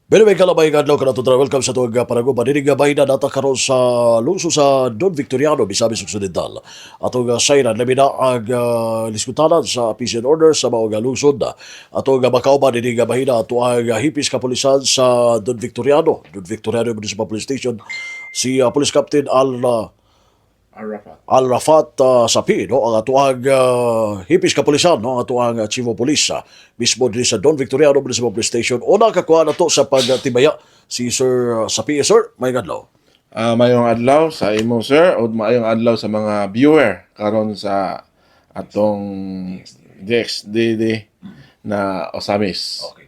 Anyway, kalabay nga adlaw ka na welcome sa tuwag parago. Maninig nga bahin na nata karon sa lungsod sa Don Victoriano, Misamis Occidental. Ato nga sayran, labi na ang liskutanan sa peace and order sa mga lungsod. Ato nga makauban, maninig nga bahin na ato ang hipis kapulisan sa Don Victoriano. Don Victoriano Municipal Police Station. Si Police Captain Arafat. Al-Rafat Sapi, no? Ang atuang hipis kapulisan, no? Ang atuang chief of police, mismo din sa Don Victoriano Municipal Police Station. Una kakuha na to sa pagtibaya si Sir Sapi. Sir, may gadlaw. Mayong adlaw sa imo sir o mayong adlaw sa mga viewer karon sa atong DXDD na Osamis. Okay.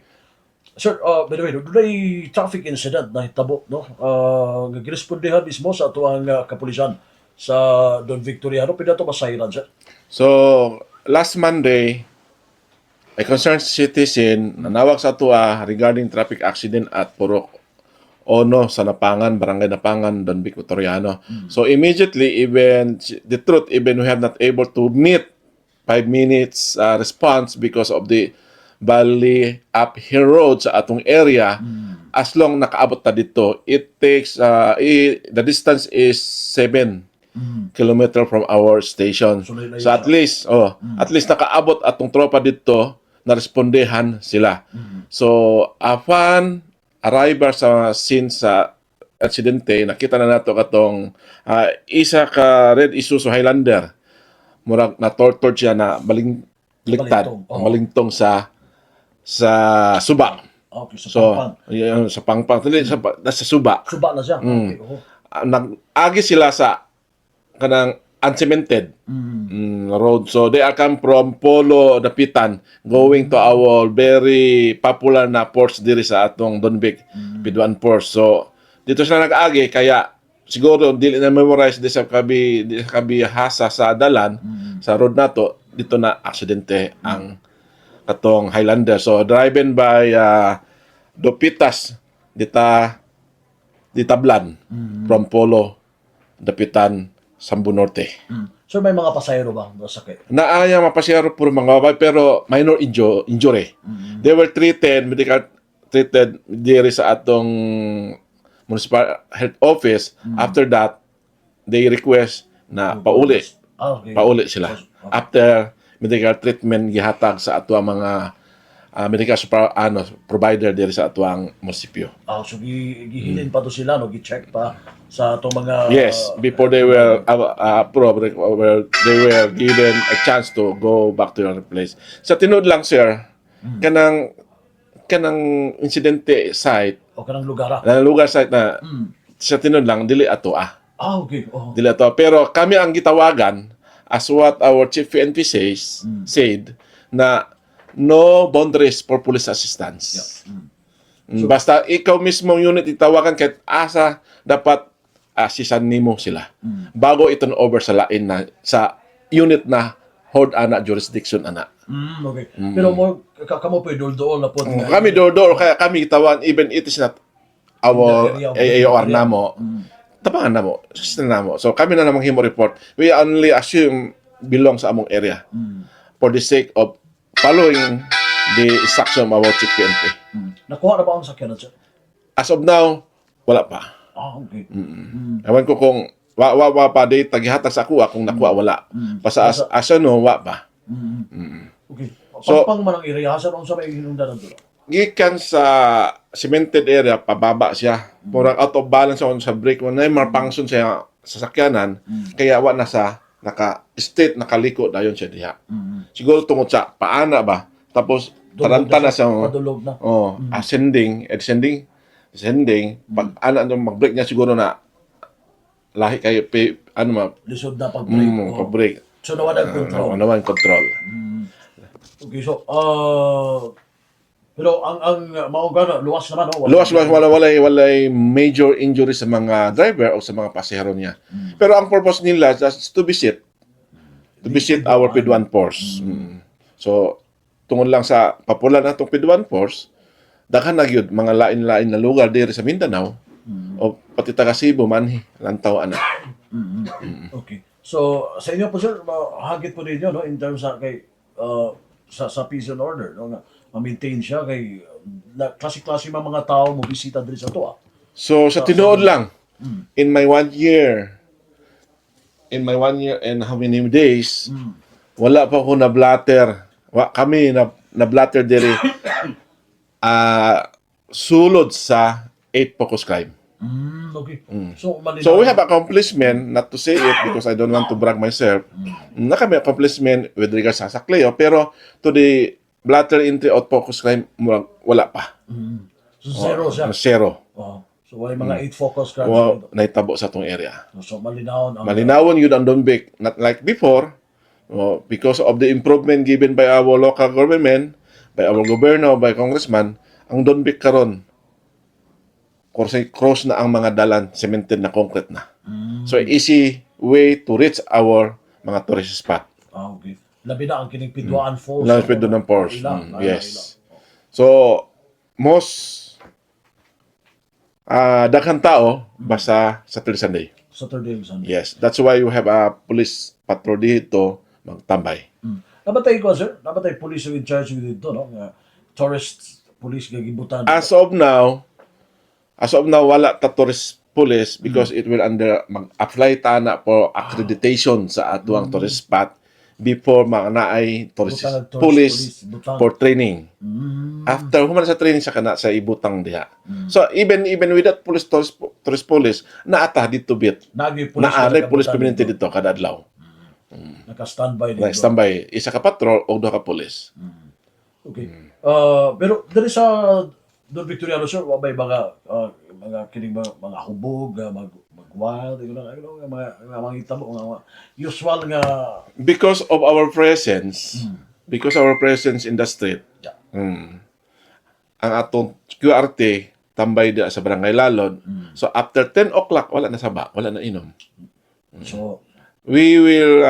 Sir, by the way, doon ay traffic incident na hitabo, no? Nagrespondihan mismo sa atuang kapulisan sa Don Victoriano. Pinato masayran, sir? So, last Monday, a concerned citizen nanawag sa atua regarding traffic accident at Purok Ono sa Napangan, Barangay Napangan, Don Victoriano. So immediately, even the truth, even we have not able to meet 5 minutes response because of the Bali uphill road sa atong area. As long nakaabot ta dito, it takes the distance is 7 kilometer from our station. So at least nakaabot atong tropa dito, narespondehan sila. So upon arrival sa scene sa aksidente, nakita na nato katong isa ka red Isuzu Highlander, murag na tortured siya na baliktad, Balintong, oo. malingtong sa suba. Okay, sa So, Pampang. yun, sa pangpang, nasa suba. Suba na siya. Okay, oo. Nag-agi sila sa kanang uncemented road. So they are come from Polo, Dapitan, going to our very popular na ports diri sa atong Donbic, Piduan Port. So dito sila nag-agi, kaya siguro dili na memorize di sa kabihasa sa dalan sa road nato, dito na aksidente ang katong Highlander. So driven by Dopitas Ditablan from Polo, Dapitan, Sambu Norte. Sir, may mga pasayro ba na sakit? Naaya mapasiyaro puro mga babae pero minor injury. They were medical treated diri sa atong municipal health office. After that, they request na pauli. Okay. Pauli sila. After medical treatment gihatag sa ato mga medical provider diri sa atuang munisipyo. So gihilin pa to sila, no? Gi-check pa sa itong mga... Yes, before they were approved, they were given a chance to go back to your place. Sa tinud lang, sir, kanang insidente site, O kanang lugar. na lugar site na sa tinud lang, dili ato Okay. Oh. Dili ato. Pero kami ang gitawagan as what our chief PNP said na no boundaries for police assistance. Basta ikaw mismo unit itawagan kahit asa dapat asisan nimo sila bago ito over sa lain na sa unit na hold ana jurisdiction ana. Okay. Pero mo kamo po dol-dol na po. Kami door kaya kami tawan even it is not our AAR namo. Tabangan namo, system namo. So kami na namang himo report. We only assume belong sa among area for the sake of following the instruction of our chief PNP. Nakuha na ba ang sakyanan, sir? As of now, wala pa. Okay. Ewan ko kung wa pa di taghihatag sa ako kung nakuha wala. Basta asa no wa pa. Okay. So- Pagpang man ang area, sir, sa may hinungdanan doon. Gikan sa cemented area pababa siya. Murag out of balance on sa brake mo na marpangson siya sa sakyanan kaya wa na sa naka-state nakaliko dayon siya diha. Siguro tungod sa paana ba. Tapos taranta na siya. Padulog na. Descending. Pag mag-brake niya siguro na lahi kayo Lisod na pag-break. Oo. pag-brake. So nawala ang control. Naman control. Okay, so pero ang mao gana luwas naman, no? Luwas walay major injury sa mga driver o sa mga pasahero niya. Pero ang purpose nila is to visit our Piduan Force. So tungod lang sa popular na itong Piduan Force, daghan na gyud mga lain-lain na lugar diri sa Mindanao o pati taga Cebu manhi lantaw ana. Okay. So sa inyo po, sir, hagit po ninyo, no, in terms sa kay sa peace and order, no, nga ma-maintain siya kay klase-klase mga tao mo bisita diri sa to. So, sa tinuod lang, in my 1 year, and how many days, wala pa ako na-blatter. Kami na-blatter diri sulod sa 8 focus crime. Okay. So, malinaw. So we have accomplishment, not to say it because I don't want to brag myself, na kami accomplishment with regards sa Sakleo, pero to the blatter entry out focus crime, wala pa. So, zero siya. Zero. So, may mga 8 focus crimes. Naitabo sa tong area. So, malinaw. Malinawon yun ang Donbic. Not like before, because of the improvement given by our local government, by our governor, by congressman, ang Donbic karon cross na ang mga dalan, cemented na concrete na. So, easy way to reach our mga tourist spot. Okay. Labi na ang kining Pidwaan Falls. Lapit doon ng Porsche. Yes. So, most daghang tao basta Saturday Sunday. Saturday and Sunday. Yes. That's why you have a police patrol dito magtambay. Nabatay ko, sir. Nabatay police in charge with dito, no? Tourist police gagibutan. As of now, wala ta tourist police because it will mag-apply ta na for accreditation sa atuang tourist spot before naay tourist police for training. After human sa training sa kana sa ibutang diha. So even with that tourist police naata dito bit. Naay police permanente dito kada adlaw. Naka-standby dito. Standby isa ka patrol o duha ka police. Okay. Pero diri sa Don Victoriano, sir, wabay mga kining mga hubog, mag-wild, mga hitabo, mga usual nga. Because of our presence, in the street, ang atong QRT tambay di sa Barangay Lalod. So after 10 o'clock, wala na saba, wala na inom. So, we will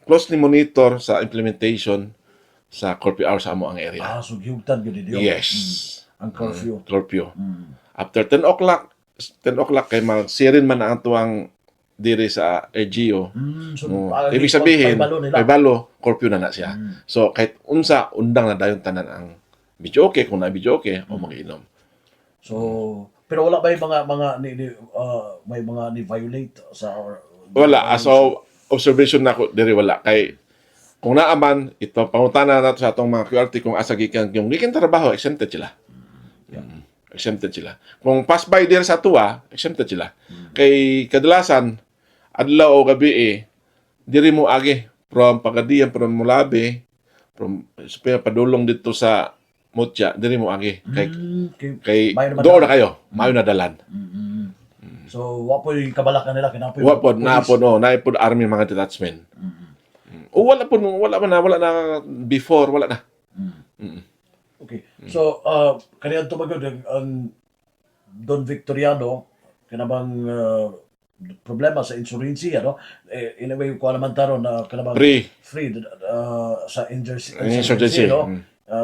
closely monitor sa implementation sa curfew hour sa amo ang area. so gihugtan gid diyo. Yes. Ang curfew. After 10 o'clock kay magsirin man ang tuwang diri sa LGU. Ibig sabihin, paybalo, curfew na siya. So kahit unsa undang na dayon tanan ang video okay kung na video okay o mag-inom. So, pero wala ba yung mga may mga ni violate sa Wala. So observation nako diri wala kay kung naaman ito pangutana nato sa atong mga QRT kung asa gikan yung gikan trabaho exempted sila. Exempted sila. Kung pass by there sa tuwa, exempted sila. Kay kadalasan, adlaw o gabi diri mo agi from Pagadian, from Mulabe, from padulong dito sa Mutya, diri mo agi. Kay doon na kayo, mayo na dalan. So, wapoy kabalakan nila kinapoy. Wapod naipod army mga detachment. O wala na before, wala na. Okay. So, kaniya tumagod ang Don Victoriano kanabang problema sa insurance ano in a way ko naman taron na kanabang free sa insurgency no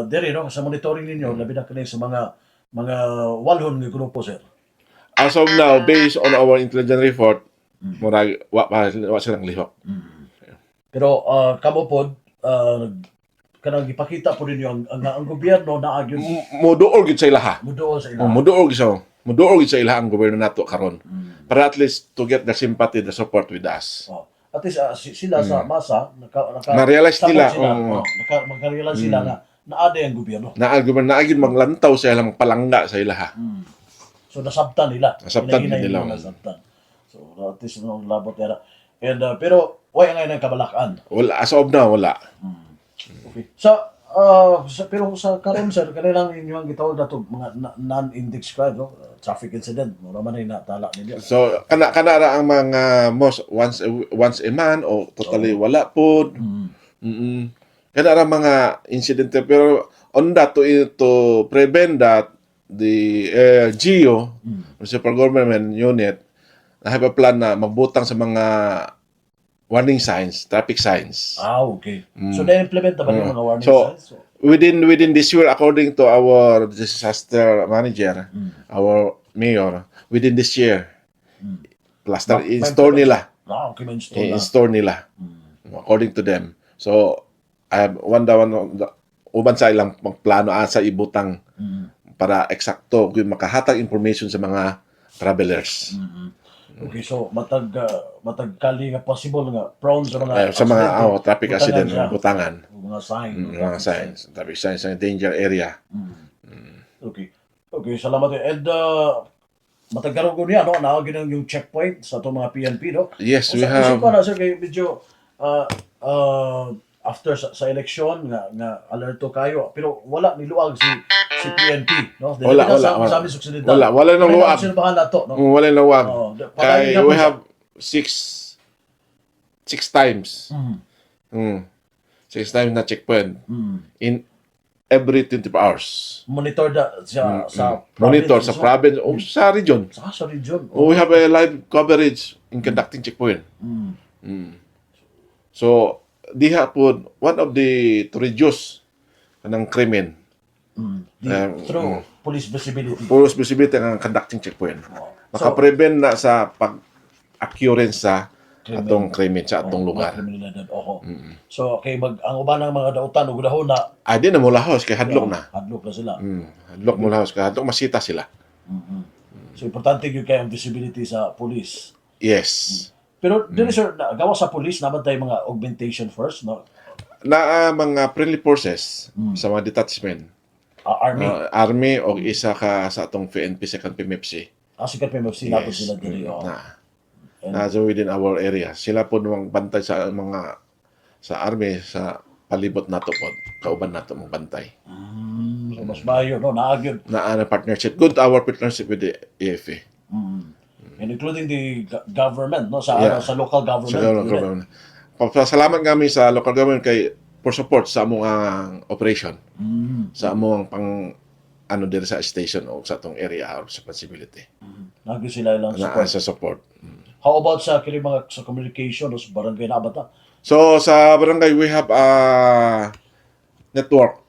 dere no sa monitoring ninyo labi na kani sa mga walhon nga grupo sir. As of now, based on our intelligence report, murag wa silang lihok. Pero kamo pod kanang gipakita po ninyo ang gobyerno na agyon Muduol gid sa ilaha. muduol sa Muduol gid sa ilaha ang gobyerno nato karon. Para at least to get the sympathy, the support with us. At least sila sa masa Na-realize nila maka-realize sila na naade ang gobyerno. Naagid maglantaw sa ilang palangga sa ilaha. So nasabtan nila. Nasabtan nila. Nasabtan. So at least no labot yara. And pero way ang kabalakan. Wala as of now wala. Okay. Pero sa karon sir kanilang inyong gitawag nato mga non-index crime no? Traffic incident mura man ay natala nila. So kana ra ang mga most once a month o totally wala pod. Kana ra mga incident pero on that to prevent that the GEO Municipal Government Unit have a plan na magbutang sa mga warning signs, traffic signs. Okay. So na-implement na ba yung mga warning signs? So, within this year, according to our disaster manager, our mayor, within this year, plaster in-store nila. Okay, in-store nila. According to them. So, I have uban sa ilang plano sa ibutang para eksakto kung makahatag information sa mga travelers. Okay, so matag kali nga possible nga prone sa mga Sa mga aksidente, traffic butangan accident, siya. butangan, Mga sign. mga signs, traffic signs sa danger area. Okay. Okay, salamat. And matagkaroon ko niya, no? Naagin yung checkpoint sa itong mga PNP, no? Yes, we Isip have. ko na, sir, kay medyo after sa eleksyon nga alerto kayo, pero wala niluag si PNP, no? Wala, Dahil wala, sa wala. Sabi sa Occidental. Wala nang luwag. Sino ba na to, no? Wala na wag. Oo. Kay Pagaling na po we siya. have six times. Mm. 6 times na checkpoint in every 24 hours. Monitor siya sa Monitor province sa mismo. province o sa region. Sa region. We have a live coverage in conducting checkpoint. So, diha po, one of the to reduce ng krimen. Through police visibility. Police visibility ang conducting checkpoint. Makaprevent na sa pag-occurrence sa atong krimen sa atong lugar. Kriminalidad. Oo. So, kay ang uban ng mga dautan ug dahon na Di na mula house kay hadlok na. hadlok na sila. Hadlok mula house kay hadlok masita sila. So, importante yung kay ang visibility sa police. Yes. Pero, dili sir, gawa sa police, naman tayo mga augmentation first, no? Na mga friendly forces sa mga detachment, Army. army o isa ka sa atong PNP second PMFC. Sikat PMFC, nato sila dili. Oo. So within our area. Sila po nung bantay sa mga sa army sa palibot nato po. Kauban nato mong bantay. So, mas maayo, no? Naagyon. Na partnership. Good our partnership with the AFA. And including the government, no? Sa Yeah. sa local government. Sa local government. Pasalamat kami sa local government kay for support sa among operation. Sa among pang diri sa station o sa atong area of responsibility. Naagyon sila ilang Na support. sa support. How about sa kini mga sa communication o sa barangay na bata? So sa barangay we have a network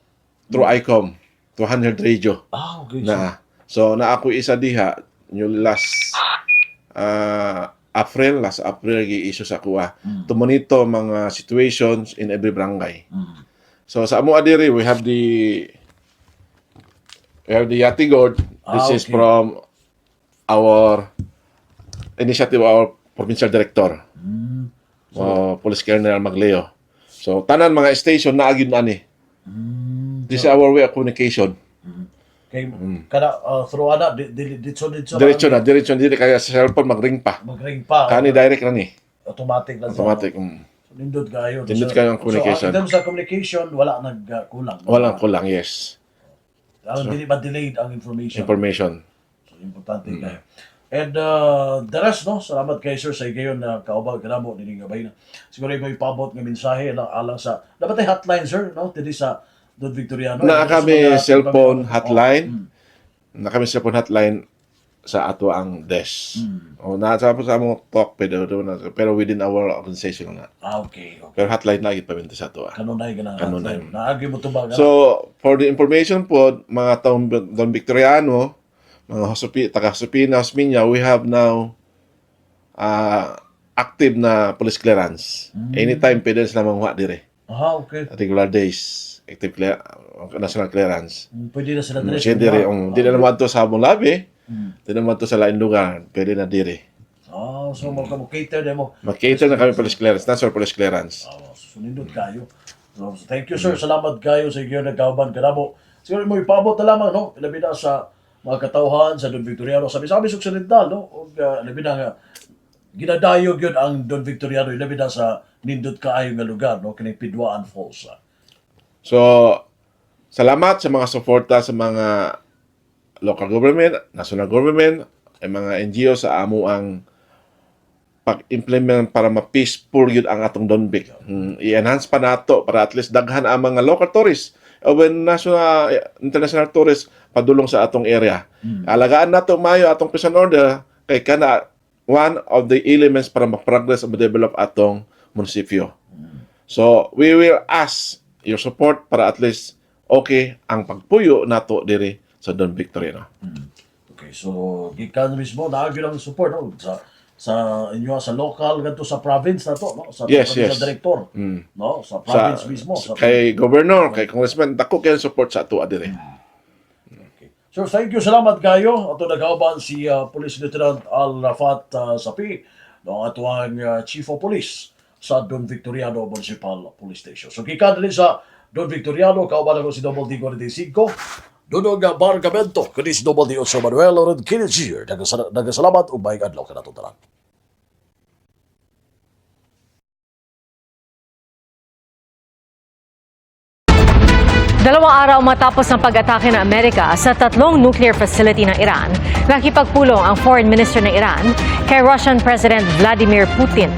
through ICOM 200 radio Okay. na. So na ako isa diha yung last last April gi-issue sa kuha to monitor mga situations in every barangay. So sa amo adiri we have the Yati God. This is Okay. from our initiative our provincial director. Police Colonel Magleo. So tanan mga station na agid ani. This is our way of communication. Kay kada through ana ditso Diretso dili kaya sa cellphone magring pa. mag-ring pa. Kani direct na ni. Automatic na siya. Automatic. So, nindot kayo. Nindot kayo ang communication. So, in terms sa communication, wala nagkulang. Walang kulang, yes. Ang dili ba delayed ang information. Information. So, importante kayo. And the rest, no? Salamat kay Sir sa igayon na kaubag kanamo ni gabay na. Siguro may pabot nga mensahe lang alang sa dapat ay hotline, sir, no? Dili sa Don Victoriano. Na Dili sa kami mga- cellphone Oh, hotline. Na kami cellphone hotline sa ato ang desk. O na sa among talk pero within our organization na. okay. Pero hotline lagi pa minto sa ato. Kanunay ka na. Kanunay. Naagi mo to ba? So, for the information po, mga taong Don Victoriano, mga taga-Hosupina, Hosminya, we have now active na police clearance. Anytime pwede sila manguha dire. Okay. Regular days, active national clearance. Pwede na sila dire. Siya dire, di na naman to sa among labi, di naman to sa lain lugar, pwede na dire. So mo cater demo. Mag-cater na kami police clearance, national police clearance. Sunindot kayo. So, thank you, sir. Salamat kayo sa inyo nagkauban kanamo. Siguro mo ipabot na lamang, no? Ilabi na sa mga katauhan sa Don Victoriano. Sabi-sabi sa Occidental, no? O ilabi na nga, ginadayog yun ang Don Victoriano. Ilabi na sa nindot kaayo nga lugar, no? Kining Pidwaan Falls. So, salamat sa mga suporta sa mga local government, national government, ay mga NGO sa amo ang pag-implement para ma-peaceful yun ang atong Donbic. I-enhance pa nato para at least daghan ang mga local tourists o when national, international tourists padulong sa atong area. Alagaan nato mayo atong peace and order kay kana one of the elements para mag-progress o ma-develop atong munisipyo. So, we will ask your support para at least okay ang pagpuyo nato diri sa Don Victoriano. Okay, so gikan mismo naagi lang support, no? Sa sa inyo sa local ganto sa province na to, no? Sa Yes, provincial yes. director, no? Sa province mismo, sa Kay governor, kay congressman, dako kayo support sa ato dire. Okay. So thank you, salamat kayo. Ato nagkauban si Police Lieutenant Al Rafat Sapi, no atuang Chief of Police sa Don Victoriano Municipal Police Station. So gikan din sa Don Victoriano, kauban ako si Double D 45. Doon ang bargamento, kini si Double D Oso Manuel Loren Kinesier. Nagasalamat o maing adlaw ka na tanan. Dalawang araw matapos ng pag-atake ng Amerika sa tatlong nuclear facility ng Iran, nakipagpulong ang Foreign Minister ng Iran kay Russian President Vladimir Putin.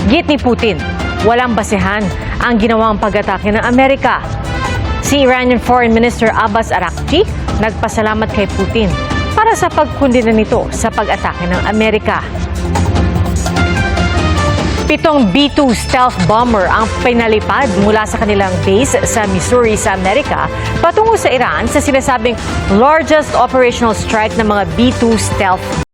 Git ni Putin, walang basehan ang ginawang pag-atake ng Amerika. Si Iranian Foreign Minister Abbas Araghchi nagpasalamat kay Putin para sa pagkundina nito sa pag-atake ng Amerika. 7 B-2 stealth bomber ang pinalipad mula sa kanilang base sa Missouri sa Amerika patungo sa Iran sa sinasabing largest operational strike ng mga B-2 stealth